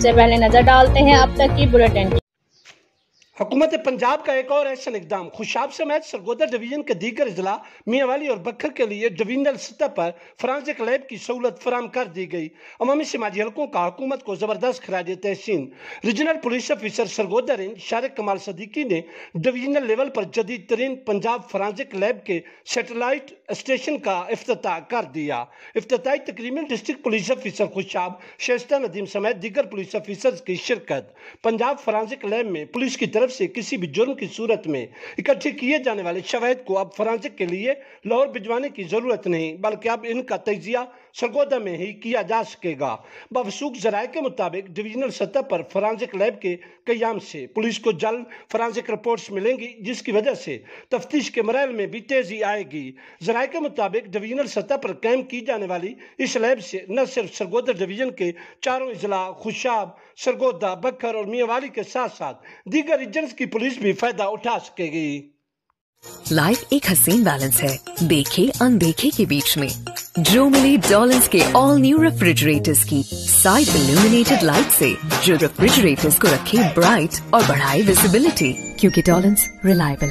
سے پہلے نظر ڈالتے ہیں اب تک کی بلیٹن کی۔ حکومت پنجاب کا ایک اور ایکشن اقدام خوشاب سمیت سرگودا ڈویژن کے دیگر اضلاع میاں والی اور بکھر کے لیے ڈویژنل سطح پر فرانزک لیب کی سہولت فراہم کر دی گئی۔ عوامی سماجی حلقوں کا حکومت کو زبردست خراج تحسین۔ Regional police officer Sargodha range Shariq Kamal Siddiqui نے ڈویژنل لیول پر جدید ترین پنجاب فرانزک لیب کے سیٹلائٹ اسٹیشن کا افتتاح کر دیا۔ افتتاحی تقریب میں district police officer Khushab Shaista Nadeem سمیت دیگر پولیس افیسرز کی شرکت۔ پنجاب فرانزک لیب میں پولیس کی طرف سے کسی بھی جرم کی صورت میں اکٹھے کیے جانے والے شواہد کو اب فرانزک کے لیے لاہور بھجوانے کی ضرورت نہیں، بلکہ اب ان کا تجزیہ سرگودا میں ہی کیا جا سکے گا۔ موثوق ذرائع کے مطابق ڈویژنل سطح پر فرانزک لیب کے قیام سے پولیس کو جلد فرانزک رپورٹس ملیں گی، جس کی وجہ سے تفتیش کے مراحل میں بھی تیزی آئے گی۔ ذرائع کے مطابق ڈویژنل سطح پر قائم کی جانے والی اس لیب سے نہ صرف سرگودا ڈویژن کے چاروں اضلاع خوشاب، سرگودا، بکھر اور میاں والی کے ساتھ ساتھ دیگر ریجنز کی پولیس بھی فائدہ اٹھا سکے گی۔ لائف ایک حسین بیلنس ہے دیکھے اندیکھے کے بیچ میں، جو ملی ڈولنز کے آل نیو ریفریجریٹرز کی سائڈ illuminated لائٹ سے، جو ریفریجریٹرز کو رکھے برائٹ اور بڑھائے ویزیبلٹی، کیونکہ ڈولنز ریلائبل